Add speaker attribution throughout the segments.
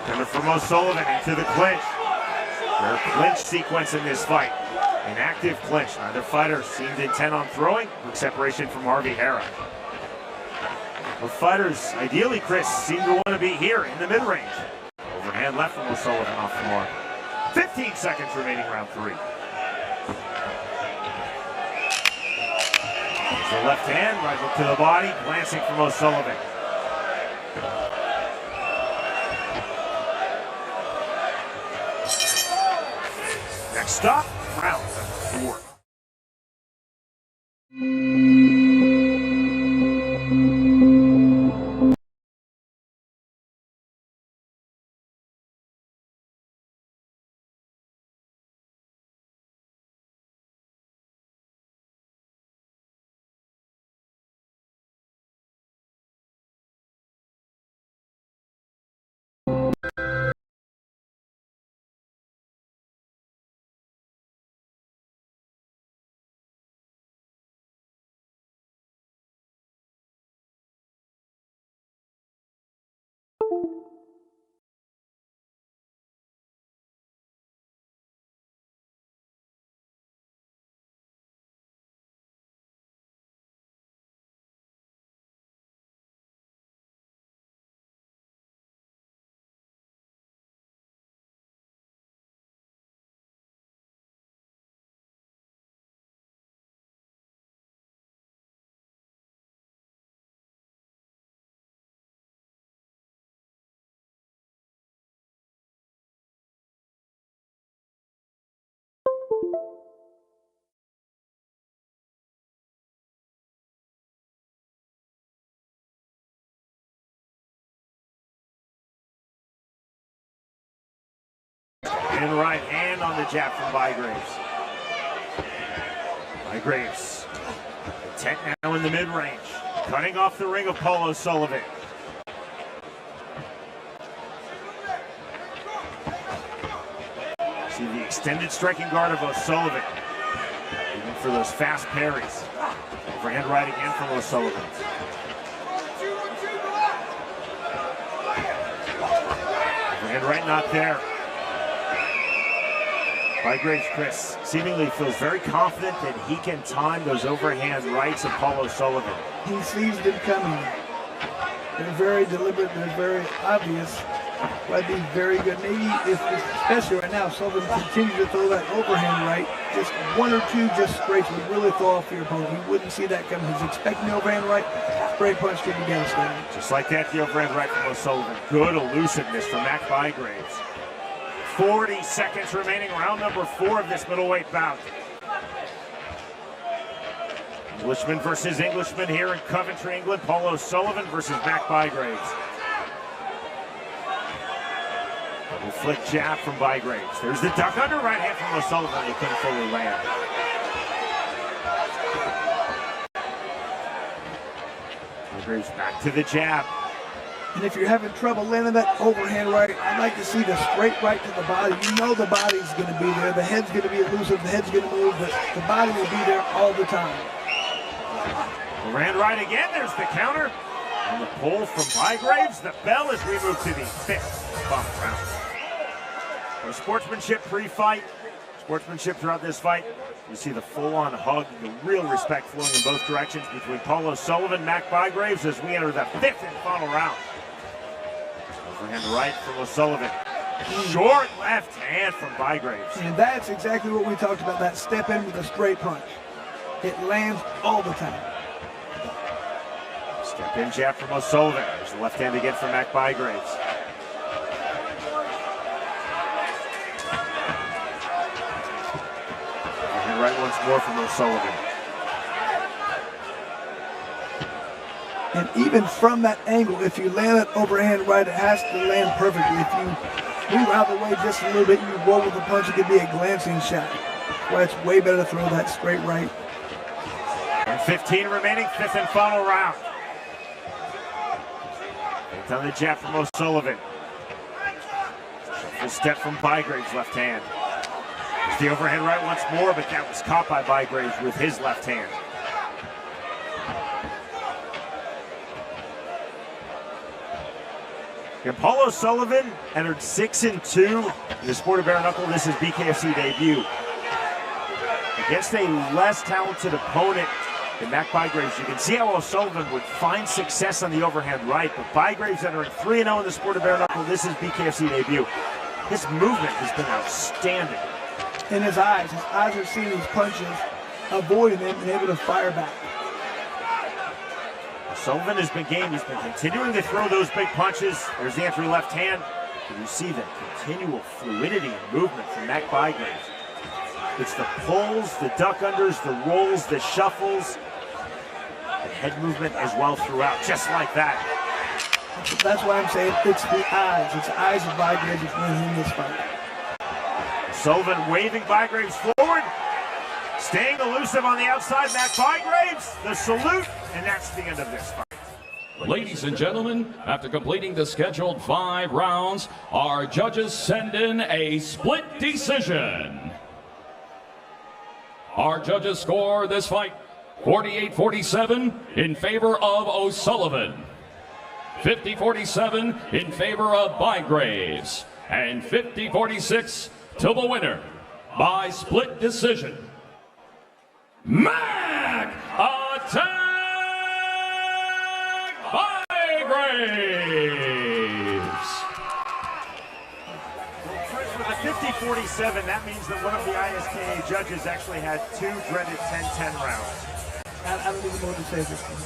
Speaker 1: Coming from O'Sullivan into the clinch. Their clinch sequence in this fight. An active clinch. Neither fighter seemed intent on throwing. Quick separation from Harvey Hara. Both fighters, ideally, Chris, seem to want to be here in the mid-range. Overhand left from O'Sullivan off the mark. 15 seconds remaining, round 3. There's the left hand, right hook to the body, glancing from O'Sullivan. Next stop, round 4. And right hand on the jab from Bygraves. Bygraves, intent now in the mid-range, cutting off the ring of Paul O'Sullivan. See the extended striking guard of O'Sullivan, even for those fast parries. Overhand right again from O'Sullivan. Overhand right not there. Bygraves, Chris, seemingly feels very confident that he can time those overhand rights of Paul O'Sullivan.
Speaker 2: He sees them coming. They're very deliberate, they're very obvious. Might be very good. Maybe, especially right now, Sullivan continues to throw that overhand right. Just one or two just straights would really throw off your opponent. You wouldn't see that coming. He's expecting the overhand right. Straight punch could be devastating.
Speaker 1: Just like that, the overhand right from O'Sullivan. Good elusiveness from Mac Bygraves. 40 seconds remaining, round number 4 of this middleweight bout. Englishman versus Englishman here in Coventry, England. Paul O'Sullivan versus Mac Bygraves. Double flick jab from Bygraves. There's the duck under, right hand from O'Sullivan. He couldn't fully land. Bygraves back to the jab.
Speaker 2: And if you're having trouble landing that overhand right, I'd like to see the straight right to the body. You know the body's going to be there. The head's going to be elusive. The head's going to move, but the body will be there all the time.
Speaker 1: Ran right again. There's the counter. And the pull from Bygraves. The bell as we move to the 5th bump round. For sportsmanship pre-fight, sportsmanship throughout this fight. You see the full-on hug, the real respect flowing in both directions between Paul O'Sullivan and Mac Bygraves as we enter the 5th and final round. Overhand right from O'Sullivan. Short left hand from Bygraves.
Speaker 2: And that's exactly what we talked about, that step in with a straight punch. It lands all the time.
Speaker 1: Step in jab from O'Sullivan. There's the left hand again from Mac Bygraves. And right once more from O'Sullivan.
Speaker 2: And even from that angle, if you land it overhand right, it has to land perfectly. If you move out of the way just a little bit, you roll with the punch, it could be a glancing shot. That's why it's way better to throw that straight right.
Speaker 1: And 15 remaining, 5th and final round. On the jab from O'Sullivan. Full step from Bygraves' left hand. There's the overhand right once more, but that was caught by Bygraves with his left hand. And Paul O'Sullivan entered 6-2 in the sport of bare knuckle. This is BKFC debut. Against a less talented opponent in Mac Bygraves, you can see how O'Sullivan would find success on the overhand right, but Bygraves entering 3-0 in the sport of bare knuckle. This is BKFC debut. His movement has been outstanding.
Speaker 2: And his eyes are seeing these punches, avoiding them, and able to fire back.
Speaker 1: Sullivan has been game. He's been continuing to throw those big punches. There's the entry left hand. And you see the continual fluidity and movement from Mac Bygraves. It's the pulls, the duck unders, the rolls, the shuffles, the head movement as well throughout, just like that.
Speaker 2: That's why I'm saying it's the eyes. It's the eyes of Bygraves that's winning this fight.
Speaker 1: Sullivan waving Bygraves forward. Staying elusive on the outside, Mac Bygraves, the salute, and that's the end of this fight.
Speaker 3: Ladies and gentlemen, after completing the scheduled 5 rounds, our judges send in a split decision. Our judges score this fight 48-47 in favor of O'Sullivan, 50-47 in favor of Bygraves, and 50-46 to the winner by split decision. Mac Attack Bygraves!
Speaker 1: For the 50-47, that means that one of the ISKA judges actually had 2 dreaded 10-10 rounds.
Speaker 2: I don't even know what to say this time.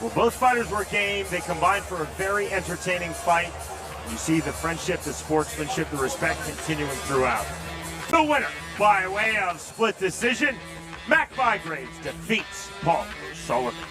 Speaker 1: Well, both fighters were game. They combined for a very entertaining fight. You see the friendship, the sportsmanship, the respect continuing throughout. The winner, by way of split decision, Mac Bygraves defeats Paul O'Sullivan.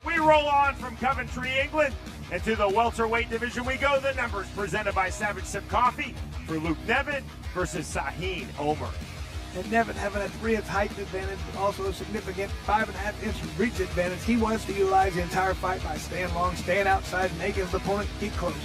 Speaker 1: We roll on from Coventry, England, and to the welterweight division we go. The numbers presented by Savage Sip Coffee for Luke Nevin versus Shaheen Omer.
Speaker 2: And Nevin having a 3-inch height advantage, but also a significant 5.5-inch reach advantage. He wants to utilize the entire fight by staying long, staying outside, making his opponent get close.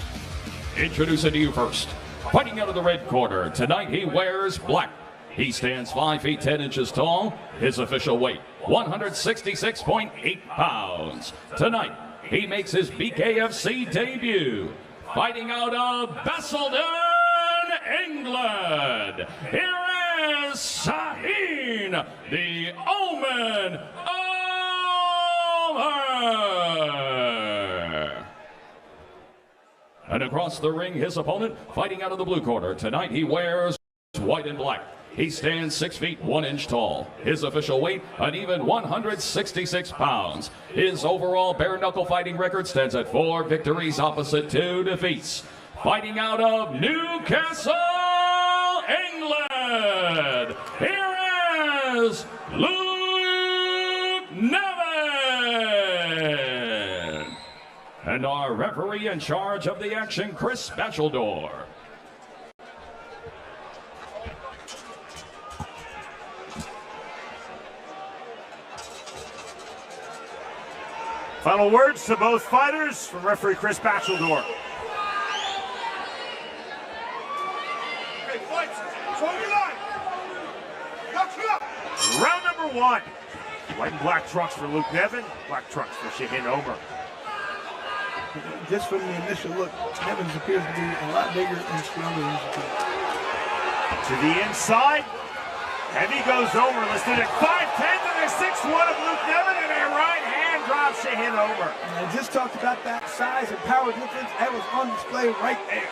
Speaker 3: Introducing to you first, fighting out of the red corner. Tonight he wears black. He stands 5 feet 10 inches tall. His official weight, 166.8 pounds. Tonight, he makes his BKFC debut. Fighting out of Basildon, England. Here is Shaheen, the Omen Omer. And across the ring, his opponent, fighting out of the blue corner. Tonight, he wears white and black. He stands 6 feet 1 inch tall. His official weight, an even 166 pounds. His overall bare knuckle fighting record stands at 4 victories opposite 2 defeats. Fighting out of Newcastle, England, here is Luke Nevin. And our referee in charge of the action, Chris Batcheldor.
Speaker 1: Final words to both fighters from referee Chris Batcheldor. Round number 1. White and black trunks for Luke Nevin, black trunks for Shaheen Omer.
Speaker 2: Just from the initial look, Nevins appears to be a lot bigger and stronger than he's appeared.
Speaker 1: To the inside, Heavy goes over, listed at 5'10" to the 6'1" of Luke Nevin, and a right hand drops Shahin over.
Speaker 2: I just talked about that size and power difference. That was on display right there.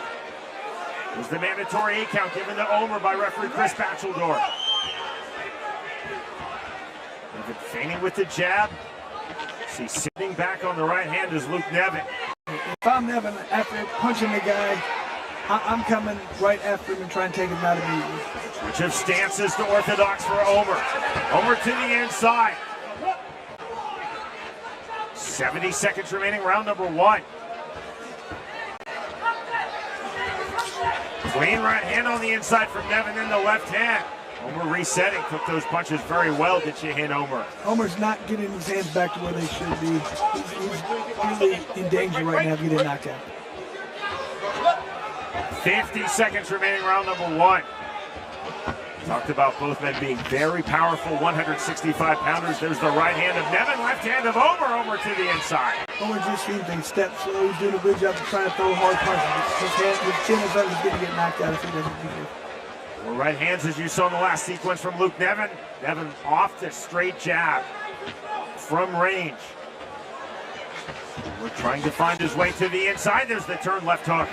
Speaker 1: It was the mandatory 8 count given to Omer by referee Chris Batcheldor. Nevin feigning with the jab. See, sitting back on the right hand is Luke Nevin.
Speaker 2: If I'm Nevin, after punching the guy, I'm coming right after him and trying to take him out immediately.
Speaker 1: Switch of stances to orthodox for Omer. Omer to the inside. 70 seconds remaining, round number 1. Clean right hand on the inside from Nevin, then the left hand. Omer resetting, took those punches very well, did Shahin Omer.
Speaker 2: Omer's not getting his hands back to where they should be. He's really in danger right now of getting knocked out.
Speaker 1: 50 seconds remaining, round number 1. Talked about both men being very powerful 165-pounders. There's the right hand of Nevin, left hand of Omer. Omer to the inside.
Speaker 2: Omer just seems to step slow. He's doing a good job of trying to throw hard punches. His chin is up. He's going to get knocked out if he doesn't do it.
Speaker 1: More right hands, as you saw in the last sequence from Luke Nevin. Nevin off to straight jab from range. We're trying to find his way to the inside. There's the turn left hook.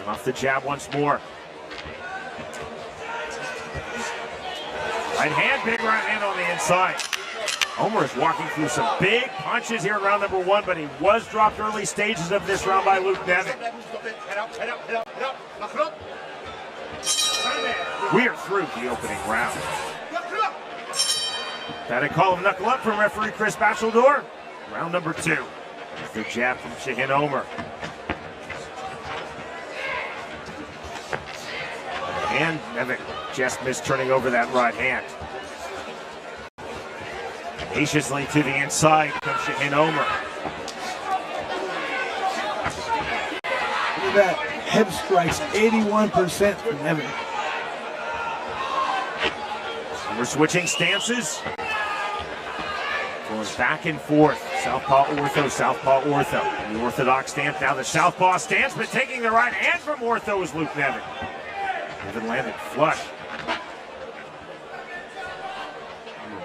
Speaker 1: Off the jab once more. Right hand, big right hand on the inside. Omer is walking through some big punches here in round number 1, but he was dropped early stages of this round by Luke Nevin. We are through the opening round. That a call of knuckle up from referee Chris Batcheldor. Round number 2. The jab from Shahin Omer. And Nevin just missed turning over that right hand. Tenaciously to the inside comes Shahin Omer.
Speaker 2: Look at that. Head strikes, 81% from Nevin.
Speaker 1: We're switching stances. Going back and forth. Southpaw ortho, southpaw ortho. The orthodox stance, now the southpaw stance, but taking the right hand from ortho is Luke Nevin. Nevin landed flush.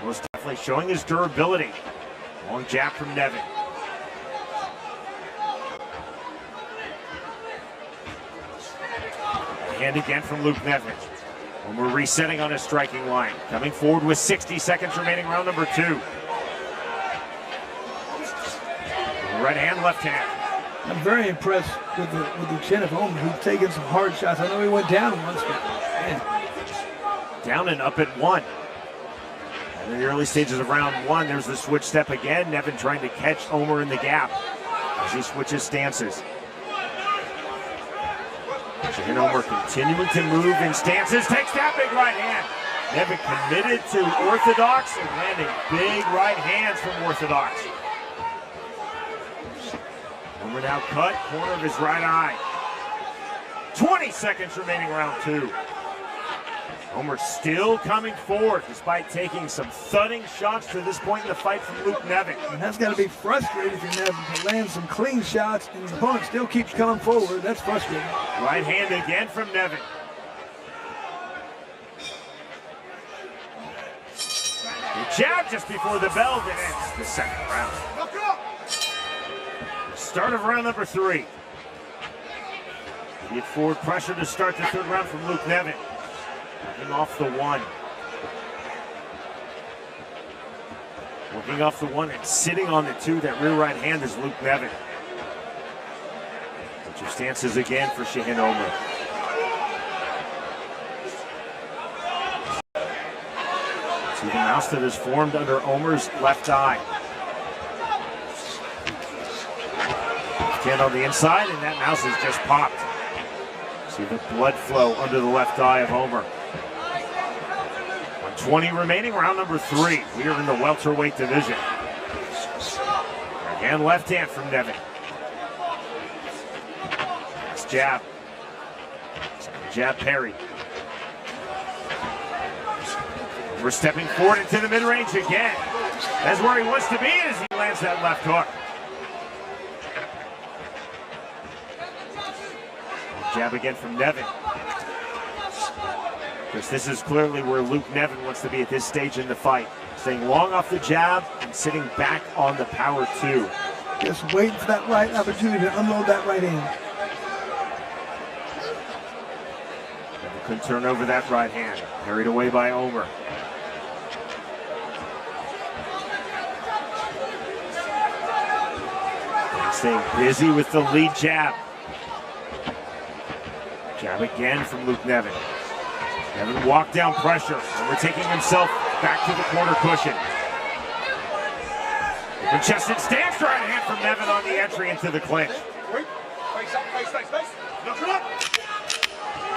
Speaker 1: Most definitely showing his durability. Long jab from Nevin. Hand again from Luke Nevin. And we're resetting on his striking line. Coming forward with 60 seconds remaining, round number 2. Right hand, left hand.
Speaker 2: I'm very impressed with the chin of Omer. He's taking some hard shots. I know he went down once, but man.
Speaker 1: Down and up at 1. In the early stages of round 1, there's the switch step again. Nevin trying to catch Omer in the gap as he switches stances. Shahin Omer continuing to move in stances. Takes that big right hand. Nevin committed to orthodox and landing big right hands from orthodox. Omer now cut, corner of his right eye. 20 seconds remaining, round 2. Omer still coming forward despite taking some thudding shots to this point in the fight from Luke Nevin.
Speaker 2: And that's got to be frustrating for Nevin to land some clean shots and the opponent still keeps coming forward. That's frustrating.
Speaker 1: Right hand again from Nevin. The jab just before the bell that ends the second round. Start of round number 3. Get forward pressure to start the third round from Luke Nevin. Working off the 1. Working off the 1 and sitting on the 2. That rear right hand is Luke Nevin. Put your stances again for Shahin Omer. See the mouse that is formed under Omer's left eye. Hand on the inside, and that mouse has just popped. See the blood flow under the left eye of Omer. 120 remaining, round number 3. We are in the welterweight division. Again, left hand from Nevin. Next jab. Second jab parry. We're stepping forward into the mid-range again. That's where he wants to be as he lands that left hook. Jab again from Nevin. Because this is clearly where Luke Nevin wants to be at this stage in the fight. Staying long off the jab and sitting back on the power two.
Speaker 2: Just waiting for that right opportunity to unload that right hand.
Speaker 1: Nevin couldn't turn over that right hand. Carried away by Omer. And staying busy with the lead jab. Jab again from Luke Nevin. Nevin walked down pressure, and we're taking himself back to the corner cushion. Open chested stance right hand from Nevin on the entry into the clinch.
Speaker 4: Face up, face. Knock it up.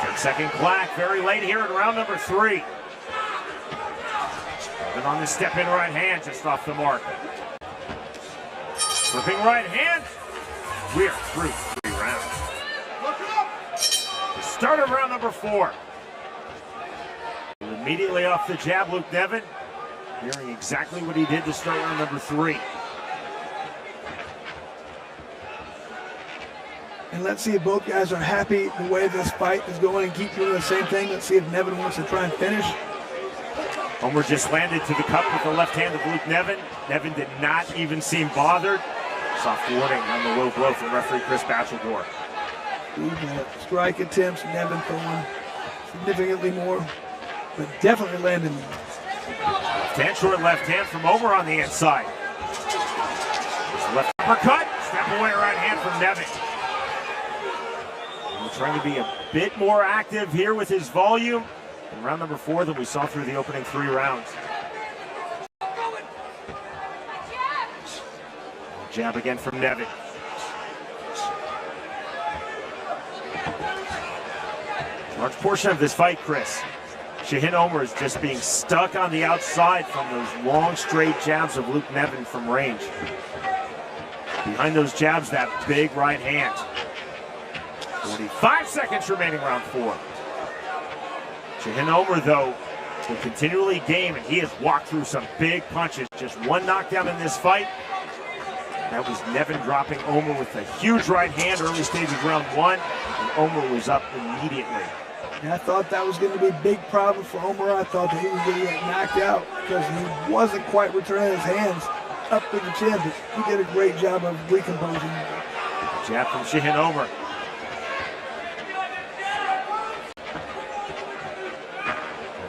Speaker 1: 10-second clack, very late here in round number 3. Nevin on the step-in right hand, just off the mark. Flipping right hand. We're through 3 rounds.
Speaker 4: Knock it up.
Speaker 1: The start of round number 4. Immediately off the jab, Luke Nevin, hearing exactly what he did to start round number 3.
Speaker 2: And let's see if both guys are happy the way this fight is going and keep doing the same thing. Let's see if Nevin wants to try and finish.
Speaker 1: Omer just landed to the cup with the left hand of Luke Nevin. Nevin did not even seem bothered. Soft warning on the low blow from referee Chris Bachelor.
Speaker 2: Strike attempts, Nevin throwing significantly more, but definitely landing.
Speaker 1: Left hand, short left hand from Omer on the inside. Left uppercut, step away right hand from Nevin. We're trying to be a bit more active here with his volume in round number 4 than we saw through the opening 3 rounds. Jab again from Nevin. Large portion of this fight, Chris, Shaheen Omer is just being stuck on the outside from those long straight jabs of Luke Nevin from range. Behind those jabs, that big right hand. 45 seconds remaining round 4. Shaheen Omer, though, will continually game, and he has walked through some big punches. Just one knockdown in this fight. That was Nevin dropping Omer with a huge right hand early stages of round 1, and Omer was up immediately.
Speaker 2: And I thought that was going to be a big problem for Omer. I thought that he was going to get knocked out because he wasn't quite returning his hands up with the chin, but he did a great job of recomposing.
Speaker 1: Jab from Shaheen Omer.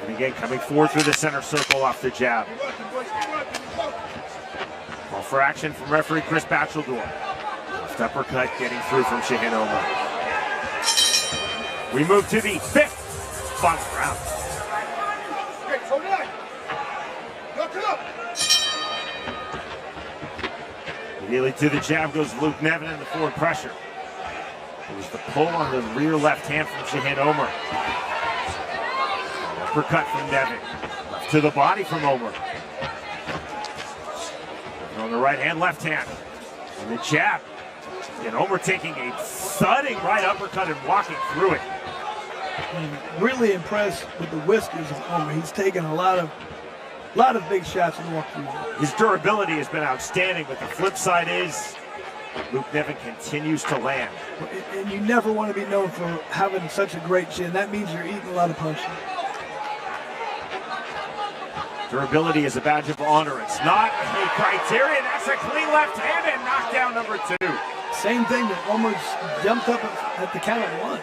Speaker 1: And again, coming forward through the center circle off the jab. Call for action from referee Chris Bachelor. Left uppercut getting through from Shaheen Omer. We move to the 5th final round. Immediately to the jab goes Luke Nevin in the forward pressure. It was the pull on the rear left hand from Shaheen Omer. Uppercut from Nevin. Left to the body from Omer. And on the right hand, left hand. And the jab. And Omer taking a thudding right uppercut and walking through it.
Speaker 2: I'm really impressed with the whiskers of Omer. He's taken a lot of big shots and walked through.
Speaker 1: His durability has been outstanding, but the flip side is Luke Nevin continues to land.
Speaker 2: And you never want to be known for having such a great chin. That means you're eating a lot of punches.
Speaker 1: Durability is a badge of honor. It's not a criterion. That's a clean left hand and knockdown number 2.
Speaker 2: Same thing that Omer's jumped up at the count of 1.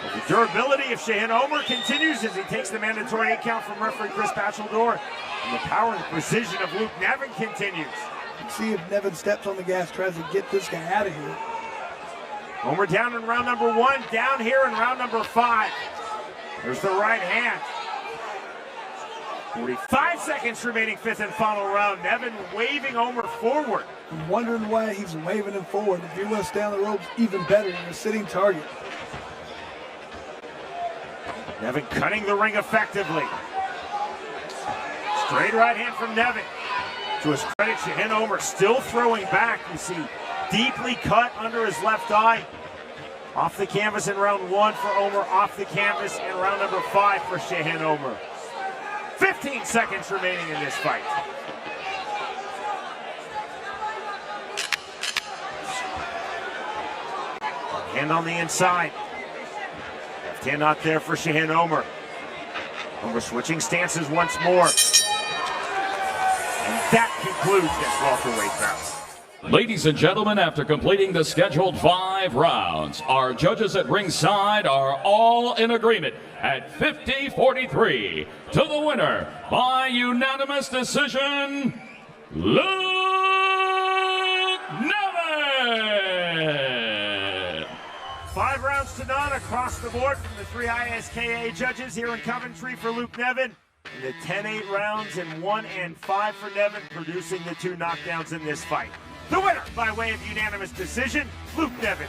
Speaker 1: The durability of Shaheen Omer continues as he takes the mandatory 8 count from referee Chris Bachelor. And the power and the precision of Luke Nevin continues.
Speaker 2: Let's see if Nevin steps on the gas, tries to get this guy out of here.
Speaker 1: Omer down in round number 1, down here in round number 5. There's the right hand. 45 seconds remaining, 5th and final round. Nevin waving Omer forward.
Speaker 2: I'm wondering why he's waving him forward. If you want to stay on the ropes, even better. You're a sitting target.
Speaker 1: Nevin cutting the ring effectively. Straight right hand from Nevin. To his credit, Shaheen Omer still throwing back. You see deeply cut under his left eye. Off the canvas in round 1 for Omer. Off the canvas in round number 5 for Shaheen Omer. 15 seconds remaining in this fight. Hand on the inside. Left hand not there for Shahin Omer. Omer switching stances once more. And that concludes this welterweight bout.
Speaker 3: Ladies and gentlemen, after completing the scheduled 5 rounds, our judges at ringside are all in agreement at 50-43 to the winner by unanimous decision, Luke Nevin.
Speaker 1: 5 rounds to none across the board from the 3 ISKA judges here in Coventry for Luke Nevin. In the 10-8 rounds and 1 and 5 for Nevin, producing the 2 knockdowns in this fight. The winner by way of unanimous decision, Luke Nevin.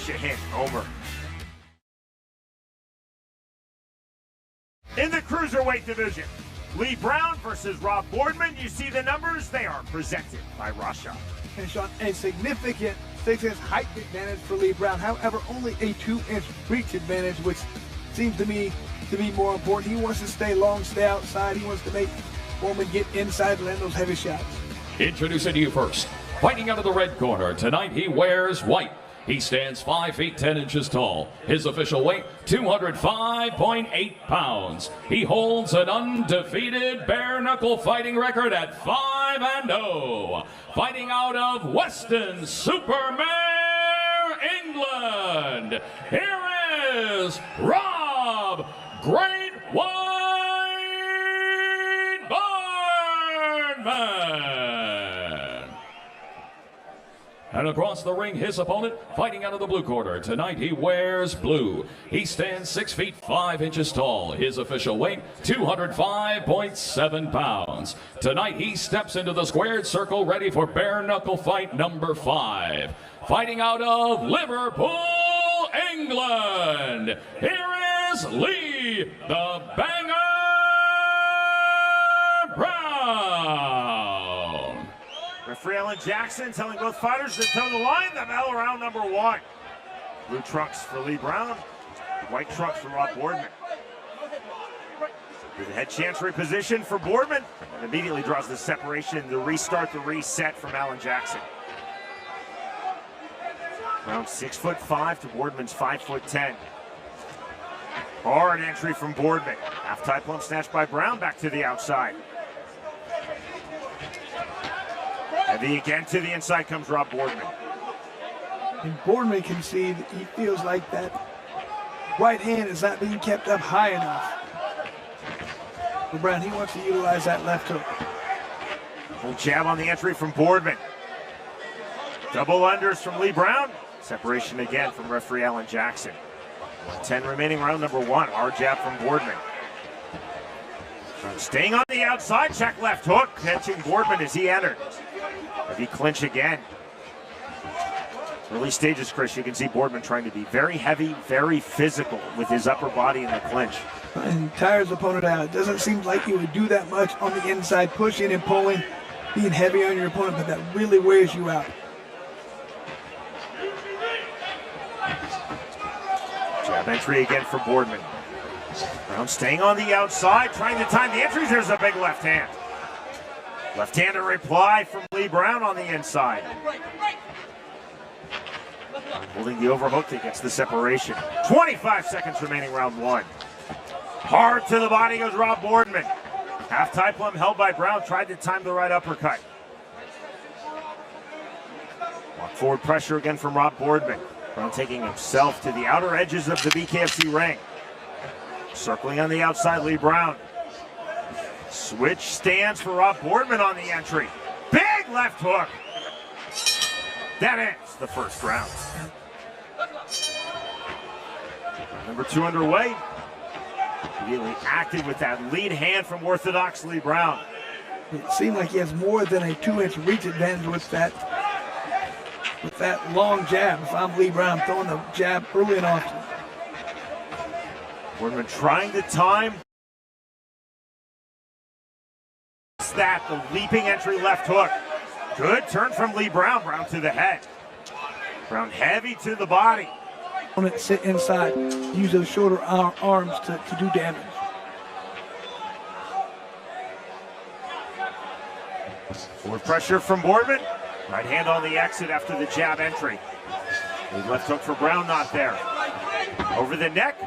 Speaker 1: Shahin Omer. In the cruiserweight division, Lee Brown versus Rob Boardman. You see the numbers, they are presented by Rasha.
Speaker 2: And Sean, a significant 6-inch height advantage for Lee Brown. However, only a 2-inch reach advantage, which seems to me to be more important. He wants to stay long, stay outside. He wants to make Boardman get inside and land those heavy shots.
Speaker 3: Introducing to you first, fighting out of the red corner, tonight he wears white. He stands 5 feet 10 inches tall. His official weight, 205.8 pounds. He holds an undefeated bare-knuckle fighting record at 5-0. Fighting out of Weston-super-Mare, England, here is Rob Great White Boardman. And across the ring, his opponent, fighting out of the blue corner. Tonight he wears blue. He stands 6 feet 5 inches tall. His official weight, 205.7 pounds. Tonight he steps into the squared circle ready for bare knuckle fight number 5. Fighting out of Liverpool, England, here is Lee the Banger Brown.
Speaker 1: Referee Alan Jackson telling both fighters to toe the line. The bell around number 1. Blue trunks for Lee Brown, white trunks for Rob Boardman. With the head chancery position for Boardman, and immediately draws the separation to restart the reset from Alan Jackson. Around 6'5" to Boardman's 5'10". Hard entry from Boardman. Half-tie plump snatch by Brown, back to the outside. Heavy again to the inside comes Rob Boardman.
Speaker 2: And Boardman can see that he feels like that right hand is not being kept up high enough. For Brown, he wants to utilize that left hook.
Speaker 1: Full jab on the entry from Boardman. Double unders from Lee Brown. Separation again from referee Alan Jackson. 10 remaining, round number 1. Hard jab from Boardman. Staying on the outside, check left hook, catching Boardman as he entered. Heavy clinch again. Early stages, Chris, you can see Boardman trying to be very heavy, very physical with his upper body in the clinch.
Speaker 2: And tires opponent out. It doesn't seem like you would do that much on the inside, pushing and pulling, being heavy on your opponent, but that really wears you out.
Speaker 1: Jab entry again for Boardman. Brown staying on the outside, trying to time the entries. There's a big left hand. Left-hander reply from Lee Brown on the inside. Holding the overhook that gets the separation. 25 seconds remaining, round 1. Hard to the body goes Rob Boardman. Half-tie plumb held by Brown, tried to time the right uppercut. Walk forward pressure again from Rob Boardman. Brown taking himself to the outer edges of the BKFC ring. Circling on the outside, Lee Brown. Switch stands for Rob Boardman on the entry. Big left hook. That ends the first round. Number 2 underway. Immediately active with that lead hand from orthodox Lee Brown.
Speaker 2: It seemed like he has more than a 2-inch reach advantage with that long jab. If I'm Lee Brown, I'm throwing the jab early and often.
Speaker 1: Boardman trying to time that, the leaping entry left hook. Good turn from Lee Brown. Brown to the head. Brown heavy to the body.
Speaker 2: Opponent sit inside, use those shorter arms to do damage.
Speaker 1: Forward pressure from Boardman. Right hand on the exit after the jab entry. Lead left hook for Brown, not there. Over the neck.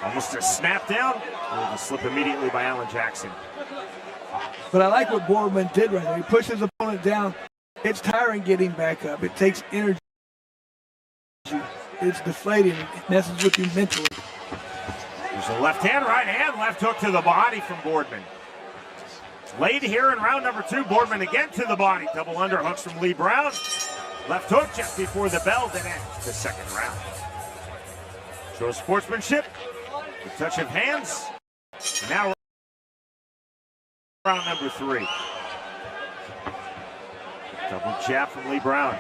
Speaker 1: Almost a snap down. A slip immediately by Alan Jackson.
Speaker 2: But I like what Boardman did right there. He pushed his opponent down. It's tiring getting back up. It takes energy. It's deflating. It messes with you mentally.
Speaker 1: There's a left hand, right hand, left hook to the body from Boardman. Late here in round number 2, Boardman again to the body. Double underhooks from Lee Brown. Left hook just before the bell that ends the second round. Shows sportsmanship, a touch of hands. And now round number 3. Double jab from Lee Brown.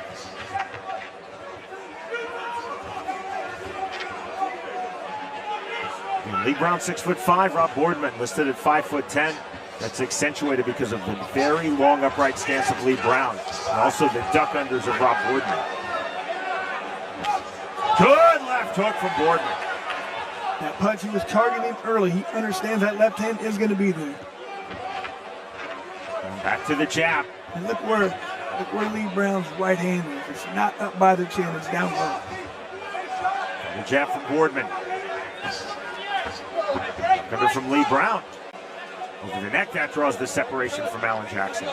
Speaker 1: And Lee Brown 6'5", Rob Boardman listed at 5'10". That's accentuated because of the very long upright stance of Lee Brown, and also the duck unders of Rob Boardman. Good left hook from Boardman.
Speaker 2: That punch he was targeting early. He understands that left hand is going to be there.
Speaker 1: And back to the jab.
Speaker 2: And look where Lee Brown's right hand is. It's not up by the chin, it's down low.
Speaker 1: And the jab from Boardman. Coming from Lee Brown. Over the neck, that draws the separation from Alan Jackson.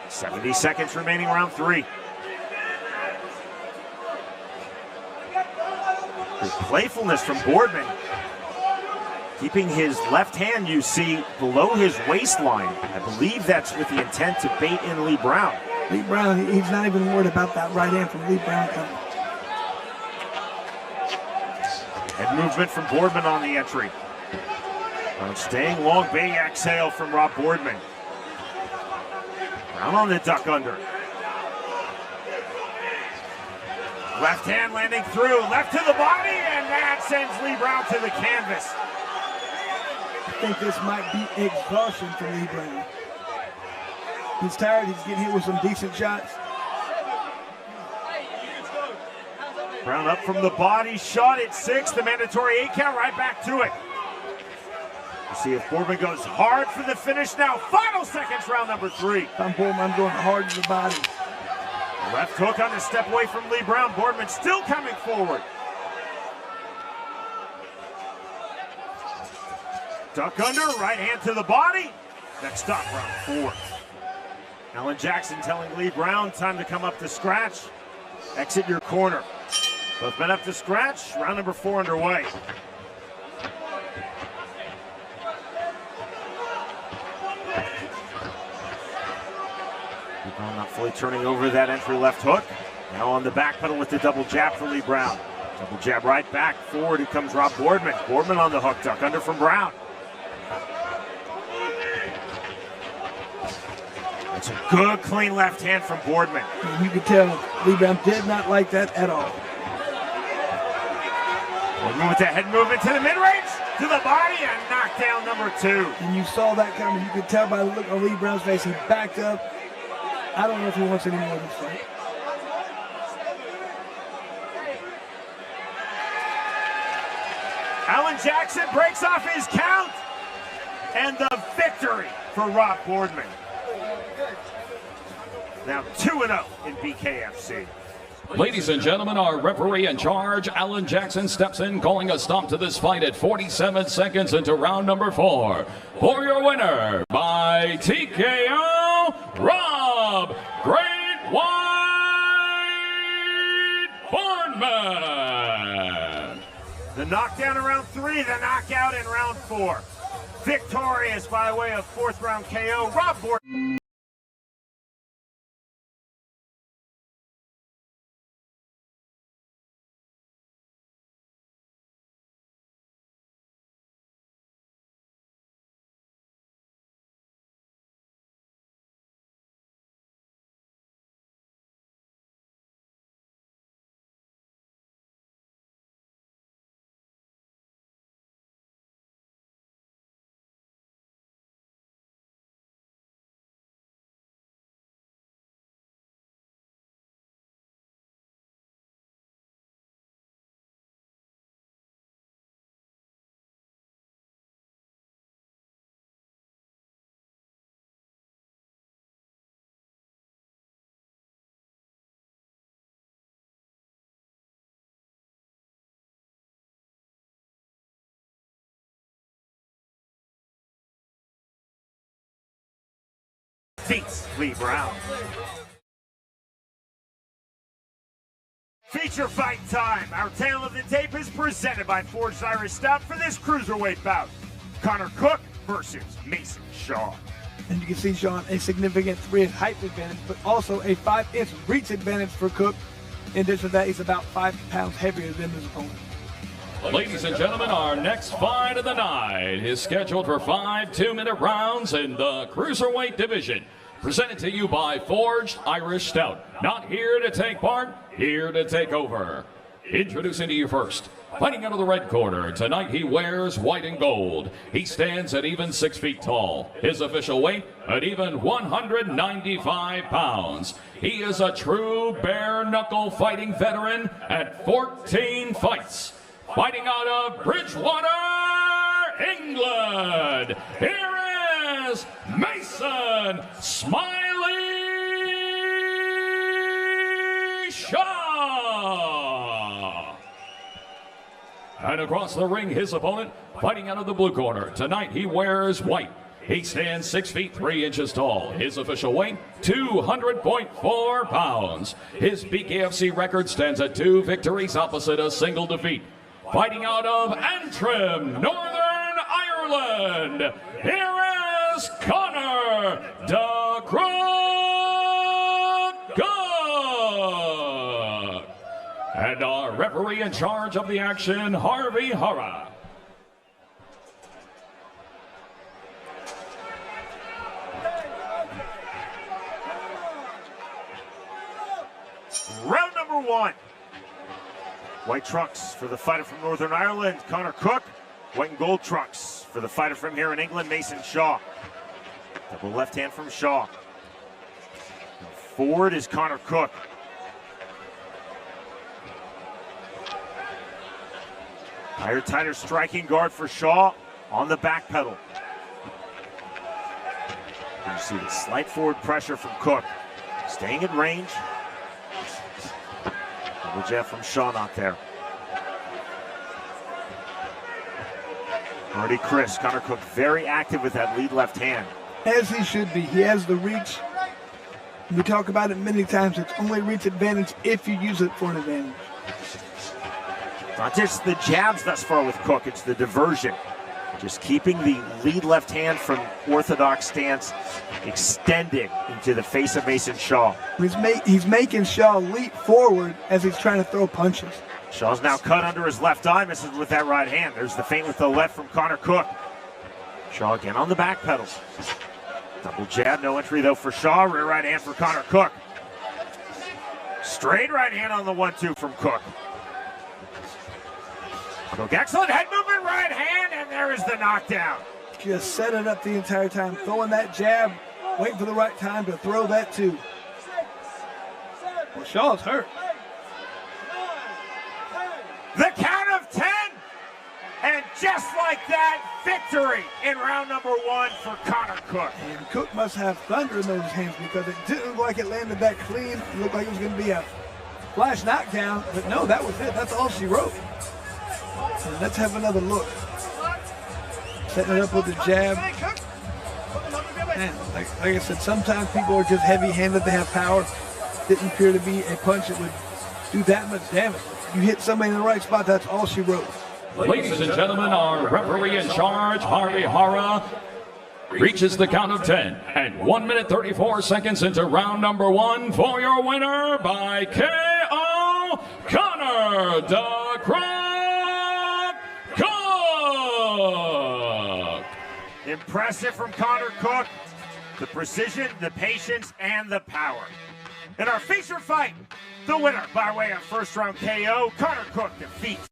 Speaker 1: 70 seconds remaining, round 3. Good playfulness from Boardman. Keeping his left hand, you see, below his waistline. I believe that's with the intent to bait in Lee Brown.
Speaker 2: Lee Brown, he's not even worried about that right hand from Lee Brown coming.
Speaker 1: Head movement from Boardman on the entry. Staying long, big exhale from Rob Boardman. Brown on the duck under. Left hand landing through, left to the body, and that sends Lee Brown to the canvas.
Speaker 2: I think this might be exhaustion for Lee Brown. He's tired, he's getting hit with some decent shots.
Speaker 1: Brown up from the body, shot at 6, the mandatory 8 count, right back to it. We'll see if Boardman goes hard for the finish now. Final seconds, round number 3.
Speaker 2: I'm Boardman, I'm going hard to the body.
Speaker 1: Left hook on the step away from Lee Brown. Boardman still coming forward. Duck under, right hand to the body. Next stop, round 4. Alan Jackson telling Lee Brown, time to come up to scratch. Exit your corner. Both men up to scratch. Round number 4 underway. Lee Brown not fully turning over that entry left hook. Now on the back pedal with the double jab for Lee Brown. Double jab right back. Forward it comes Rob Boardman. Boardman on the hook. Duck under from Brown. It's a good, clean left hand from Boardman.
Speaker 2: And you can tell Lee Brown did not like that at all.
Speaker 1: Boardman with the head movement to the mid-range, to the body, and knockdown number 2.
Speaker 2: And you saw that coming. You could tell by the look on Lee Brown's face. He backed up. I don't know if he wants any more of this fight.
Speaker 1: Alan Jackson breaks off his count, and the victory for Rob Boardman. Now 2-0 in BKFC.
Speaker 3: Ladies and gentlemen, our referee in charge, Alan Jackson, steps in, calling a stop to this fight at 47 seconds into round number 4. For your winner, by TKO, Rob Great White
Speaker 1: The knockdown in round 3, the knockout in round 4. Victorious by way of 4th round KO, Rob Borden. Beats Lee Brown. Feature fight time. Our tale of the tape is presented by Forged Irish Stout for this cruiserweight bout. Connor Cook versus Mason Shaw.
Speaker 2: And you can see, Sean, a significant 3-inch height advantage, but also a 5-inch reach advantage for Cook. In addition to that, he's about 5 pounds heavier than his opponent.
Speaker 3: Ladies and gentlemen, our next fight of the night is scheduled for 5 2-minute rounds in the cruiserweight division. Presented to you by Forged Irish Stout. Not here to take part, here to take over. Introducing to you first, fighting out of the red corner. Tonight he wears white and gold. He stands at even 6 feet tall. His official weight at even 195 pounds. He is a true bare knuckle fighting veteran at 14 fights. Fighting out of Bridgewater, England. Here is Mason Smiley Shaw. And across the ring, his opponent, fighting out of the blue corner. Tonight he wears white. He stands 6 feet 3 inches tall. His official weight, 200.4 pounds. His BKFC record stands at 2 victories opposite a single defeat. Fighting out of Antrim, Northern Ireland, here is Connor the Cook. And our referee in charge of the action, Harvey Hara.
Speaker 1: Round number 1. White trunks for the fighter from Northern Ireland, Connor Cook. White and gold trunks for the fighter from here in England, Mason Shaw. Double left hand from Shaw. Forward is Connor Cook. Higher, tighter striking guard for Shaw on the back pedal. You see the slight forward pressure from Cook. Staying in range. Double jab from Shaw, not there. Already Chris, Connor Cook very active with that lead left hand.
Speaker 2: As he should be. He has the reach. We talk about it many times. It's only reach advantage if you use it for an advantage.
Speaker 1: Not just the jabs thus far with Cook, it's the diversion. Just keeping the lead left hand from orthodox stance extended into the face of Mason Shaw.
Speaker 2: He's making Shaw leap forward as he's trying to throw punches.
Speaker 1: Shaw's now cut under his left eye, misses with that right hand. There's the feint with the left from Connor Cook. Shaw again on the back pedal. Double jab, no entry though for Shaw. Rear right hand for Connor Cook. Straight right hand on the 1-2 from Cook. Cook, excellent head movement, right hand, and there is the knockdown.
Speaker 2: Just set it up the entire time, throwing that jab, waiting for the right time to throw that too. Well, Shaw's hurt.
Speaker 1: The count of 10, and just like that, victory in round number 1 for Connor Cook.
Speaker 2: And Cook must have thunder in those hands because it didn't look like it landed that clean. It looked like it was going to be a flash knockdown, but no, that was it. That's all she wrote. And let's have another look. Setting it up with the jab. Man, like I said, sometimes people are just heavy-handed. They have power. Didn't appear to be a punch that would do that much damage. You hit somebody in the right spot, that's all she wrote.
Speaker 3: Ladies and gentlemen, our referee in charge, Harvey Hara, reaches the count of 10 and 1 minute 34 seconds into round number 1 for your winner by KO, Connor the Croc Cook.
Speaker 1: Impressive from Connor Cook. The precision, the patience, and the power. In our feature fight, the winner by way of first round KO, Connor Cook defeats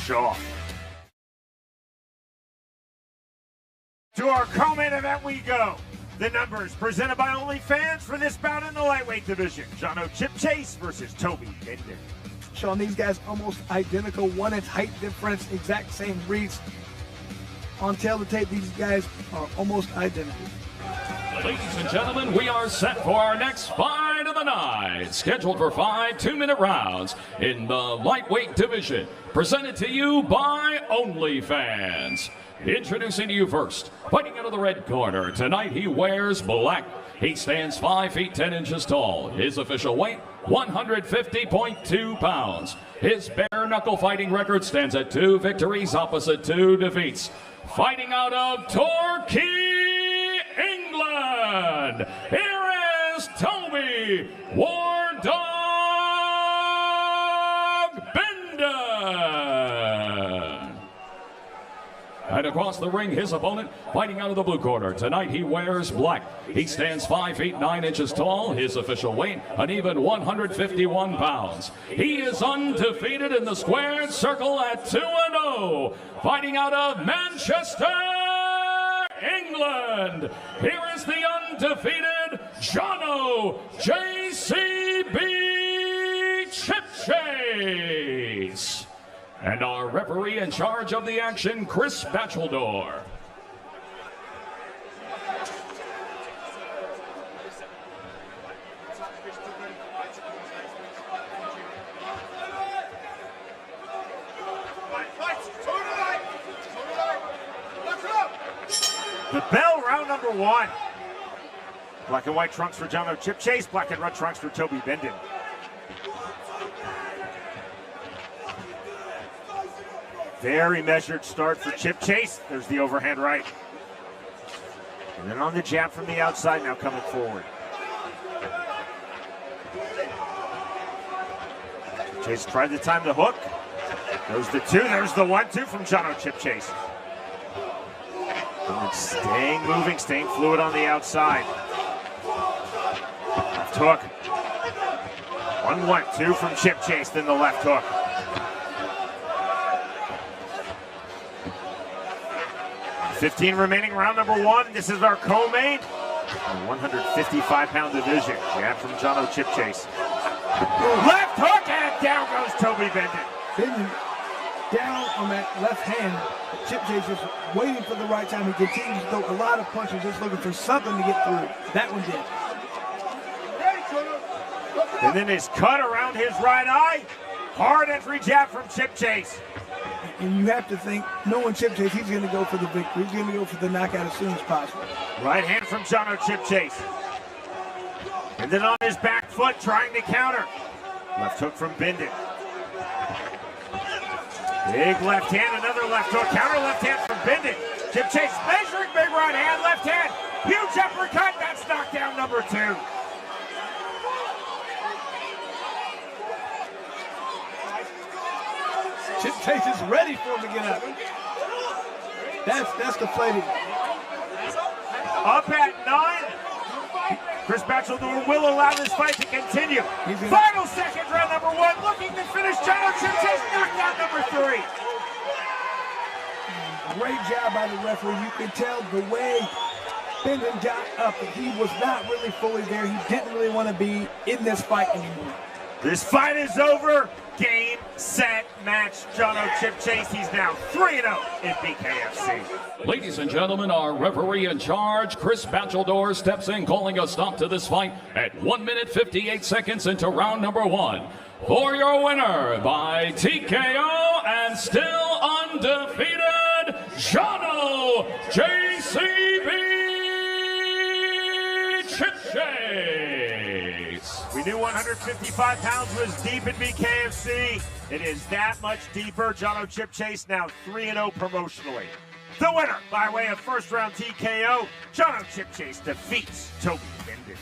Speaker 1: Shaw. To our co-main event we go. The numbers presented by OnlyFans for this bout in the lightweight division. Jono Chip Chase versus Toby Bender.
Speaker 2: Sean, these guys almost identical, 1 inch height difference, exact same reach. On tail to tape, these guys are almost identical.
Speaker 3: Ladies and gentlemen, we are set for our next fight of the night. Scheduled for 5 2-minute rounds in the lightweight division. Presented to you by OnlyFans. Introducing to you first, fighting out of the red corner. Tonight he wears black. He stands 5 feet 10 inches tall. His official weight, 150.2 pounds. His bare knuckle fighting record stands at 2 victories opposite 2 defeats. Fighting out of Torquay, England, here is Toby War Dog Bender. And across the ring, his opponent, fighting out of the blue corner. Tonight he wears black. He stands 5 feet 9 inches tall. His official weight, an even 151 pounds. He is undefeated in the squared circle at 2-0. Fighting out of Manchester, England, here is the undefeated Jono JCB Chip Chase. And our referee in charge of the action, Chris Batcheldor.
Speaker 1: the bell, round number 1. Black and white trunks for Jono Chip Chase, black and red trunks for Toby Bender. Very measured start for Chip Chase. There's the overhand right. And then on the jab from the outside, now coming forward. Chase tried to time the hook. Goes the 2, there's the 1-2 from Jono Chip Chase. And then staying moving, staying fluid on the outside. Left hook. 1-1-2 from Chip Chase, then the left hook. $15 remaining, round number 1. This is our co-main. 155-pound division. Jab from Jono Chip Chase. Left hook, and down goes Toby Bender.
Speaker 2: Bender down on that left hand. Chip Chase just waiting for the right time. He continues to throw a lot of punches, just looking for something to get through. That one did.
Speaker 1: And then his cut around his right eye. Hard entry jab from Chip Chase.
Speaker 2: And you have to think, knowing Chip Chase, he's going to go for the victory. He's going to go for the knockout as soon as possible.
Speaker 1: Right hand from Jono Chip Chase. And then on his back foot, trying to counter. Left hook from Bender. Big left hand, another left hook. Counter left hand from Bender. Chip Chase measuring, big right hand, left hand. Huge uppercut, that's knockdown number 2.
Speaker 2: Chip Chase is ready for him to get up. That's deflating.
Speaker 1: Up at 9. Chris Batcheldor will allow this fight to continue. Final seconds, round number 1. Looking to finish. John Chip Chase knockout number 3.
Speaker 2: Great job by the referee. You can tell the way Benton got up, and he was not really fully there. He didn't really want to be in this fight anymore.
Speaker 1: This fight is over. Game, set, match. John Chip Chase, he's now 3-0 in BKFC.
Speaker 3: Ladies and gentlemen, our referee in charge, Chris Batcheldor, steps in, calling a stop to this fight at 1 minute 58 seconds into round number 1. For your winner by TKO and still undefeated, John JCB Chip Chase.
Speaker 1: We knew 155 pounds was deep in BKFC. It is that much deeper. John Chip Chase now 3-0 promotionally. The winner by way of first round TKO, John Chip Chase defeats Toby Benton.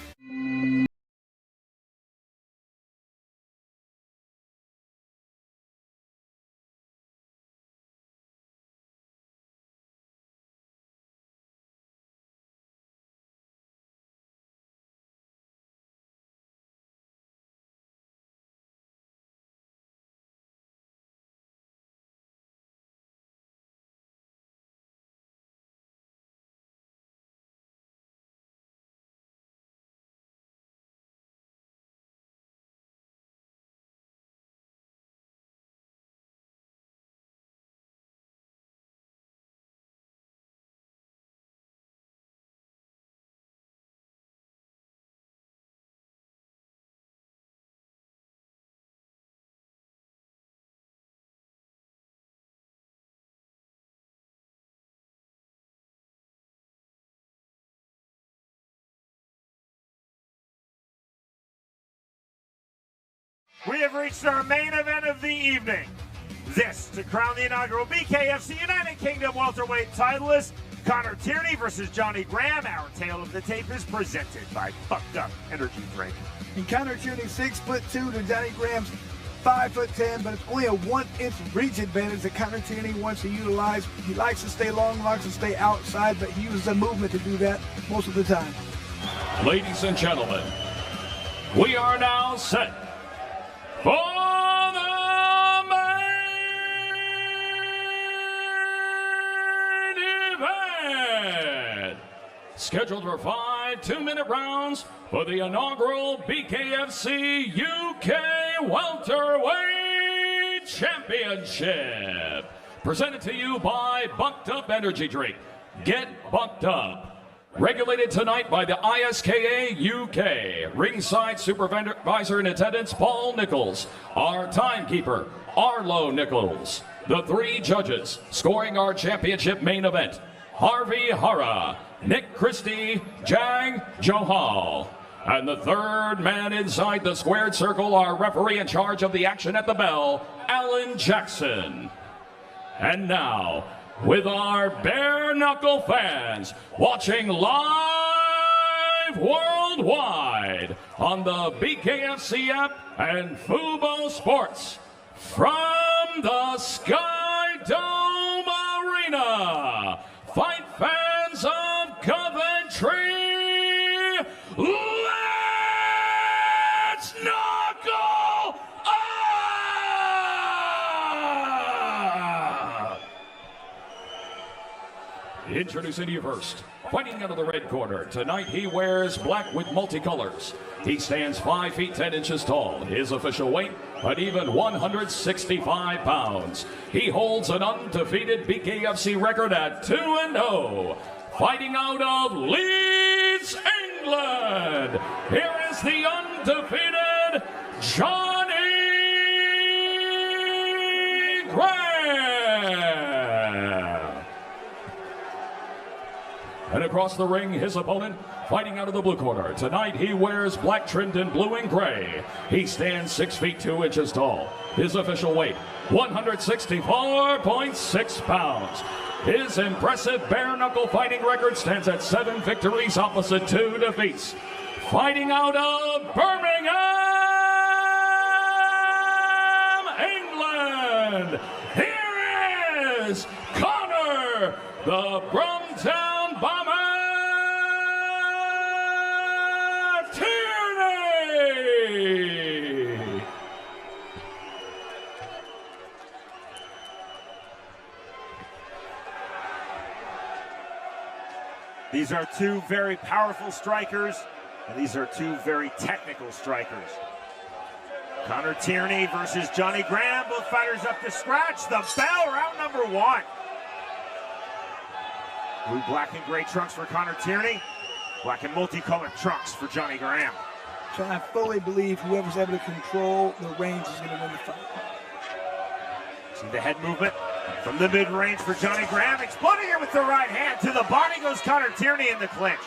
Speaker 1: We have reached our main event of the evening. This to crown the inaugural BKFC United Kingdom welterweight titleist, Connor Tierney versus Johnny Graham. Our tale of the tape is presented by Bucked Up Energy Drink.
Speaker 2: And Connor Tierney 6'2" to Johnny Graham's 5'10", but it's only a 1-inch reach advantage that Connor Tierney wants to utilize. He likes to stay long, likes to stay outside, but he uses the movement to do that most of the time.
Speaker 3: Ladies and gentlemen, we are now set for the main event. Scheduled for 5 2-minute rounds for the inaugural BKFC UK Welterweight Championship. Presented to you by Bucked Up Energy Drink. Get bucked up. Regulated tonight by the ISKA UK. Ringside supervisor in attendance, Paul Nichols. Our timekeeper, Arlo Nichols. The 3 judges scoring our championship main event, Harvey Hara, Nick Christie, Jang Johal. And the third man inside the squared circle, our referee in charge of the action at the bell, Alan Jackson. And now, with our bare knuckle fans watching live worldwide on the BKFC app and Fubo Sports from the Sky Dome Arena. Fight fans of Coventry, let's knuckle up! Introducing to you first, fighting out of the red corner. Tonight he wears black with multicolors. He stands 5 feet 10 inches tall. His official weight, an even 165 pounds. He holds an undefeated BKFC record at 2-0. Fighting out of Leeds, England. Here is the undefeated Johnny Graham. And across the ring, his opponent, fighting out of the blue corner. Tonight he wears black trimmed in blue and gray. He stands 6 feet 2 inches tall. His official weight, 164.6 pounds. His impressive bare knuckle fighting record stands at 7 victories opposite 2 defeats. Fighting out of Birmingham, England, is Connor, the Brumtown Bomber Tierney.
Speaker 1: These are two very powerful strikers, and these are two very technical strikers. Connor Tierney versus Johnny Graham, both fighters up to scratch. The bell, round number 1. Blue, black, and gray trunks for Connor Tierney. Black and multicolored trunks for Johnny Graham.
Speaker 2: So I fully believe whoever's able to control the range is going to win the fight.
Speaker 1: See the head movement from the mid-range for Johnny Graham. Exploding it with the right hand. To the body goes Connor Tierney in the clinch.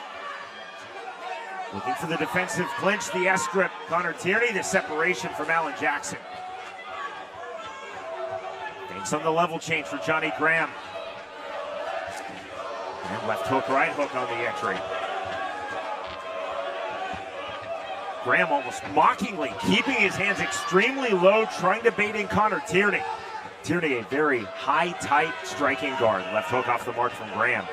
Speaker 1: Looking for the defensive clinch, the S-grip. Connor Tierney, the separation from Alan Jackson. Thanks on the level change for Johnny Graham. And left hook, right hook on the entry. Graham almost mockingly keeping his hands extremely low, trying to bait in Connor Tierney. Tierney, a very high, tight striking guard. Left hook off the mark from Graham.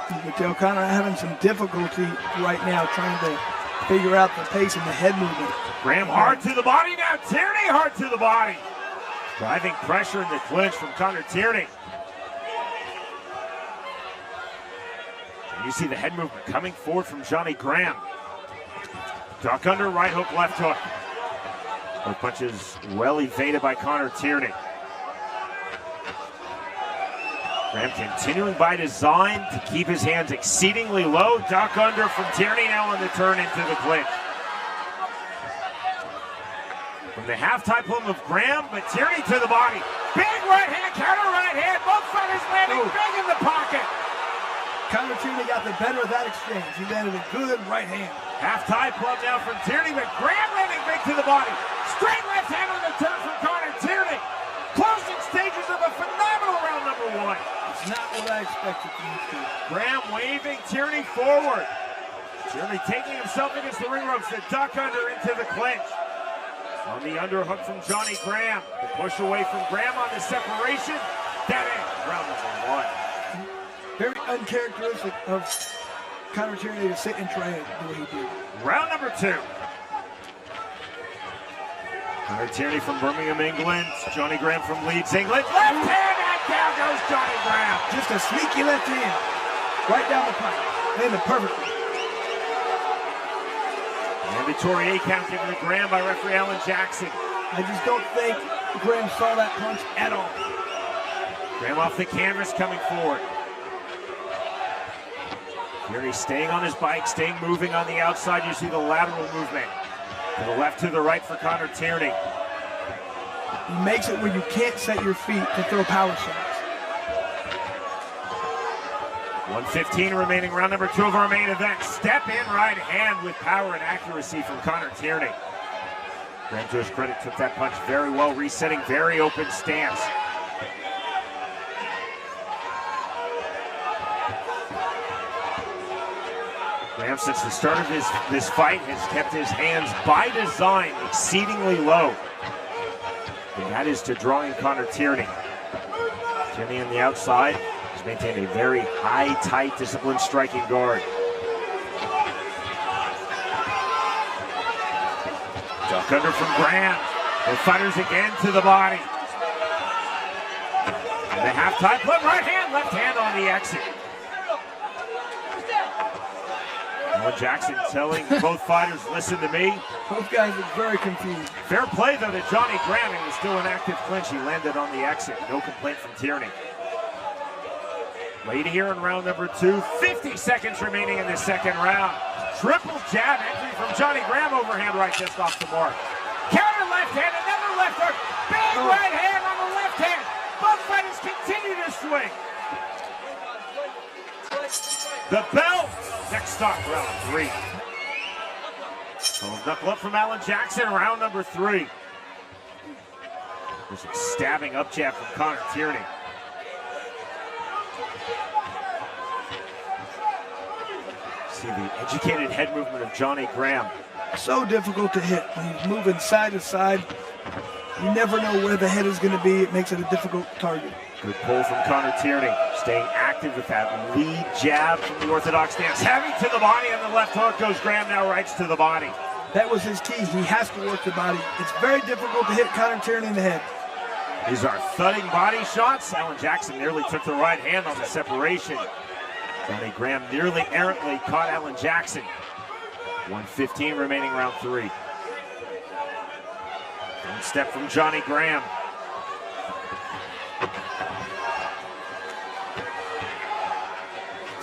Speaker 2: You can tell Connor having some difficulty right now trying to figure out the pace and the head movement.
Speaker 1: Graham hard to the body now. Tierney hard to the body. Driving pressure in the clinch from Connor Tierney. And you see the head movement coming forward from Johnny Graham. Duck under, right hook, left hook. Both punches well evaded by Connor Tierney. Graham continuing by design to keep his hands exceedingly low. Duck under from Tierney, now on the turn into the clinch. From the half-tie plum of Graham, but Tierney to the body. Big right hand, counter right hand. Both fighters landing big in the pocket.
Speaker 2: Connor Tierney got the better of that exchange. He landed a good right hand.
Speaker 1: Half-tie plum now from Tierney, but Graham landing big to the body. Straight left hand on the turn from Connor Tierney. Closing stages of a phenomenal round number 1.
Speaker 2: It's not what I expected from you two.
Speaker 1: Graham waving Tierney forward. Tierney taking himself against the ring ropes. The duck under into the clinch. On the underhook from Johnny Graham. The push away from Graham on the separation. That ends round number 1.
Speaker 2: Very uncharacteristic of Connor Tierney to sit and try it the way he did.
Speaker 1: Round number 2. Connor Tierney from Birmingham, England. Johnny Graham from Leeds, England. Left hand, and down goes Johnny Graham.
Speaker 2: Just a sneaky left hand. Right down the pipe. Landed perfectly.
Speaker 1: Mandatory 8 count given to Graham by referee Alan Jackson.
Speaker 2: I just don't think Graham saw that punch at all.
Speaker 1: Graham off the canvas coming forward. Tierney staying on his bike, staying moving on the outside. You see the lateral movement. To the left, to the right for Connor Tierney.
Speaker 2: He makes it where you can't set your feet to throw power shots.
Speaker 1: 1:15 remaining, round number 2 of our main event. Step in right hand with power and accuracy from Connor Tierney. Graham, to his credit, took that punch very well, resetting, very open stance. Graham, since the start of this fight, has kept his hands by design exceedingly low. And that is to draw in Connor Tierney. Tierney on the outside has maintained a very high, tight, disciplined striking guard. Duck under from Graham. Both fighters again to the body. And the half-tie plum, right hand, left hand on the exit. Alan Jackson telling both fighters, listen to me.
Speaker 2: Both guys look very confused.
Speaker 1: Fair play, though, to Johnny Graham. It was still an active clinch. He landed on the exit. No complaint from Tierney. Late here in round number 2. 50 seconds remaining in the second round. Triple jab entry from Johnny Graham. Overhand right just off the mark. Counter left hand, another left hook. Big right hand on the left hand. Both fighters continue to swing. The bell. Next stop, round 3. Knuckle up from Alan Jackson, round number 3. There's a stabbing up jab from Connor Tierney. See the educated head movement of Johnny Graham.
Speaker 2: So difficult to hit when he's moving side to side. You never know where the head is going to be. It makes it a difficult target.
Speaker 1: Good pull from Connor Tierney, staying active with that lead jab from the orthodox stance. Heavy to the body, and the left hook goes Graham now rights to the body.
Speaker 2: That was his key. He has to work the body. It's very difficult to hit Connor Tierney in the head.
Speaker 1: These are thudding body shots. Alan Jackson nearly took the right hand on the separation. Johnny Graham nearly errantly caught Alan Jackson. 1:15 remaining round 3. One step from Johnny Graham.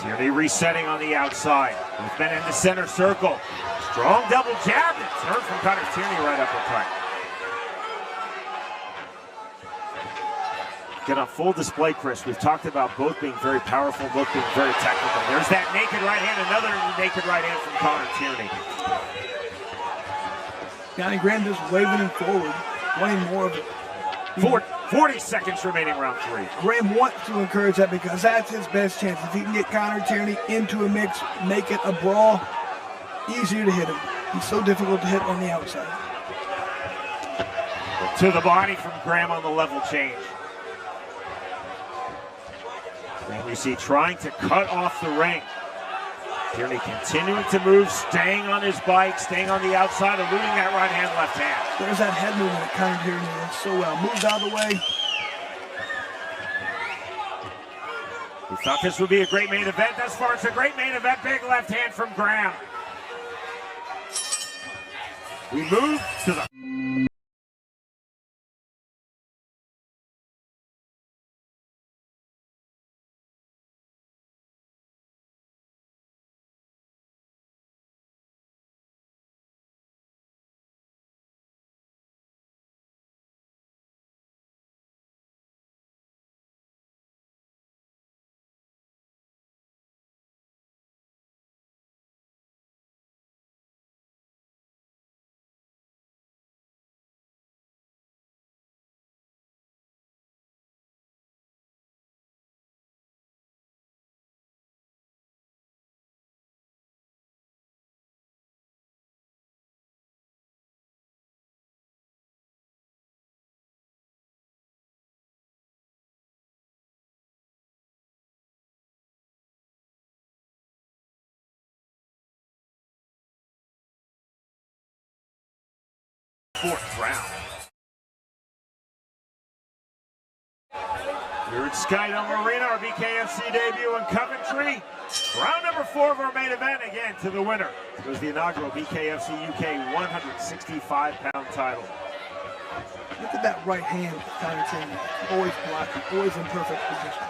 Speaker 1: Tierney resetting on the outside. Both men in the center circle. Strong double jab that turned from Connor Tierney right uppercut. Get on full display, Chris. We've talked about both being very powerful, both being very technical. There's that naked right hand, another naked right hand from Connor Tierney.
Speaker 2: Johnny Graham just waving him forward, wanting more of it.
Speaker 1: 40 seconds remaining round 3.
Speaker 2: Graham wants to encourage that because that's his best chance. If he can get Connor Tierney into a mix, make it a brawl, easier to hit him. He's so difficult to hit on the outside.
Speaker 1: To the body from Graham on the level change. And we see trying to cut off the ring. Tierney continuing to move, staying on his bike, staying on the outside, eluding that right hand, left hand.
Speaker 2: There's that head movement that Connor Tierney does so well. Moves out of the way.
Speaker 1: We thought this would be a great main event. Thus far, it's a great main event. Big left hand from Graham. We move to the... Fourth round. Here at Skydome Arena, our BKFC debut in Coventry. Round number 4 of our main event. Again, to the winner goes the inaugural BKFC UK 165-pound title.
Speaker 2: Look at that right hand, Connor Tierney. Always blocking, always in perfect position.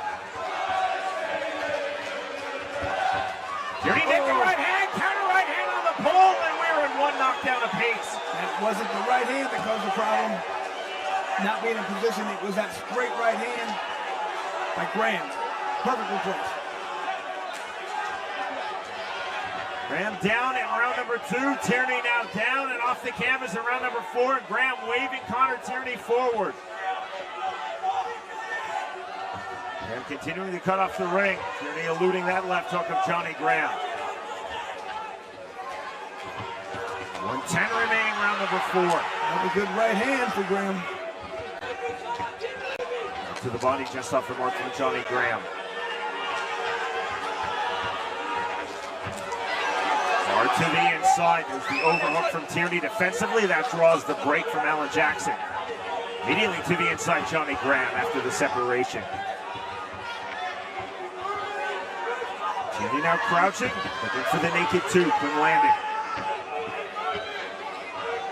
Speaker 1: Tierney naked right hand, counter right hand on the pole, and we're in one knockdown apiece.
Speaker 2: That wasn't the right hand that caused the problem. Not being in position, it was that straight right hand by Graham. Perfectly placed.
Speaker 1: Graham down in round number 2. Tierney now down and off the canvas in round number 4. And Graham waving Connor Tierney forward. Graham continuing to cut off the ring. Tierney eluding that left hook of Johnny Graham. 1:10 remaining, round number 4.
Speaker 2: That was a good right hand for Graham.
Speaker 1: To the body just off the mark from Johnny Graham. Hard to the inside. There's the overhook from Tierney defensively. That draws the break from Alan Jackson. Immediately to the inside, Johnny Graham after the separation. Tierney now crouching, looking for the naked 2. Couldn't land it.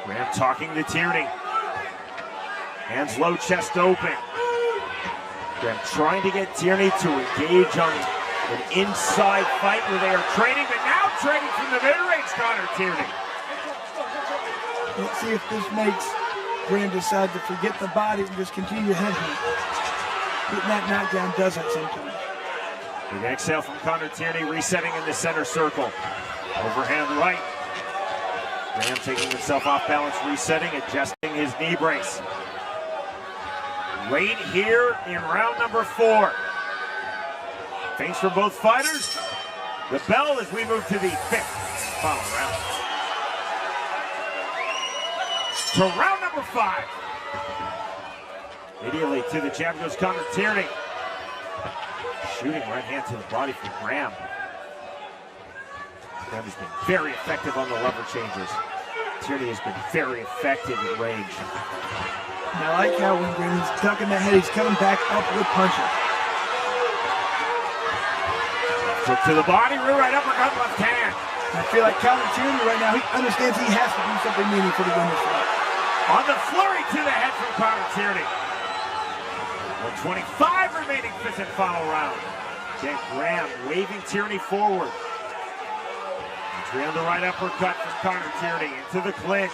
Speaker 1: Graham talking to Tierney. Hands low, chest open. Graham trying to get Tierney to engage on an inside fight where they are training, but now trading from the mid-range, Connor Tierney.
Speaker 2: Let's see if this makes Graham decide to forget the body and just continue to hit him. Getting that knockdown does it sometimes.
Speaker 1: Big exhale from Connor Tierney, resetting in the center circle. Overhand right. Graham taking himself off balance, resetting, adjusting his knee brace. Late here in round number 4. Thanks for both fighters. The bell as we move to the 5th final round. To round number 5. Immediately to the jab goes Connor Tierney. Shooting right hand to the body for Graham. Graham has been very effective on the lever changes. Tierney has been very effective in range.
Speaker 2: I like how when Graham's ducking the head, he's coming back up with punches.
Speaker 1: Hook to the body, rear right uppercut, left hand.
Speaker 2: I feel like Connor Tierney right now, he understands he has to do something meaningful to win this fight.
Speaker 1: On the flurry to the head from Connor Tierney. 125 remaining, fifth and final round. Again, Graham waving Tierney forward. Entry on the right uppercut from Connor Tierney into the clinch.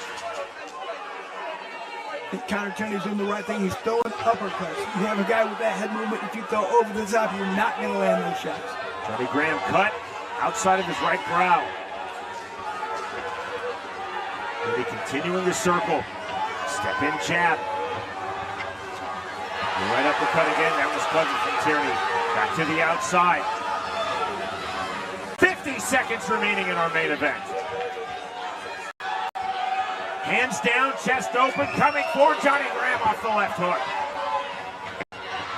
Speaker 2: I think Connor Tierney's doing the right thing. He's throwing uppercuts. You have a guy with that head movement. If you throw over the top, you're not going to land those shots.
Speaker 1: Johnny Graham cut outside of his right brow. Tierney continuing the circle. Step in jab. Right uppercut again. That was clever from Tierney. Back to the outside. 50 seconds remaining in our main event. Hands down, chest open, coming for Johnny Graham off the left hook.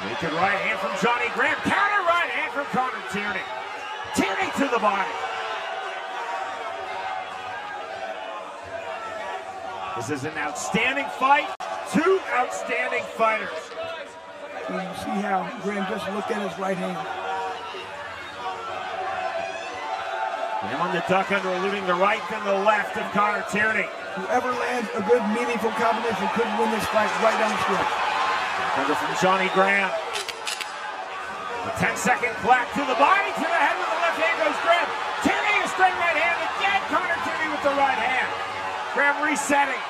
Speaker 1: Naked right hand from Johnny Graham. Counter right hand from Connor Tierney. Tierney to the body. This is an outstanding fight. Two outstanding fighters.
Speaker 2: You see how Graham just looked at his right hand.
Speaker 1: Graham on the duck under, eluding the right and the left of Connor Tierney.
Speaker 2: Whoever lands a good, meaningful combination could win this fight right down the stretch.
Speaker 1: Under from Johnny Graham. A 10-second clap to the body, to the head with the left hand goes Graham. Tierney, a straight right hand again. Connor Tierney with the right hand. Graham resetting.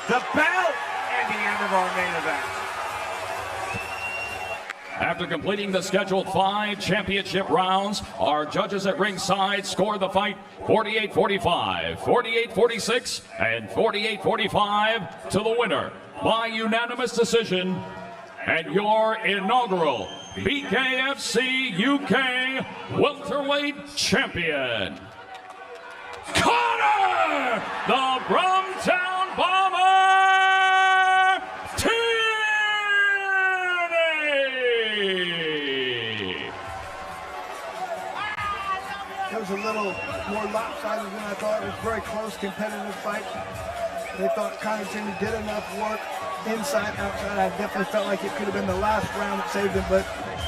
Speaker 1: The bell and the end of our main event.
Speaker 3: After completing the scheduled 5 championship rounds, our judges at ringside scored the fight 48-45, 48-46, and 48-45 to the winner by unanimous decision, and your inaugural BKFC UK welterweight champion, Connor the Brumtown Bomber Tierney!
Speaker 2: It was a little more lopsided than I thought. It was a very close, competitive fight. They thought Connor Tierney did enough work inside, outside. I definitely felt like it could have been the last round that saved him, but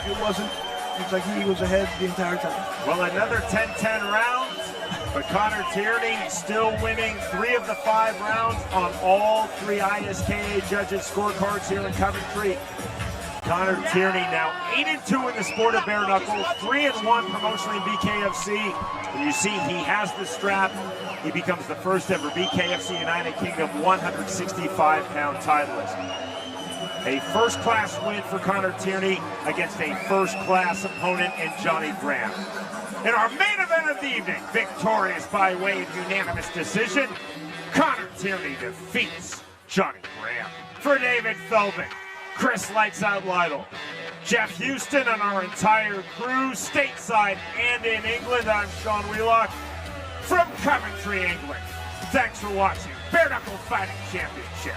Speaker 2: it wasn't. It was like he was ahead the entire time.
Speaker 1: Well, another 10-10 rounds, but Connor Tierney still winning 3 of the 5 rounds on all 3 ISKA judges' scorecards here in Coventry. Connor Tierney now 8-2 in the sport of bare knuckle, 3-1 promotionally in BKFC. And you see he has the strap. He becomes the first ever BKFC United Kingdom 165-pound titleist. A first-class win for Connor Tierney against a first-class opponent in Johnny Graham. In our main event of the evening, victorious by way of unanimous decision, Connor Tierney defeats Johnny Graham. For David Philbin, Chris Lights Out Lytle, Jeff Houston, and our entire crew, stateside and in England, I'm Sean Wheelock from Coventry, England. Thanks for watching Bare Knuckle Fighting Championship.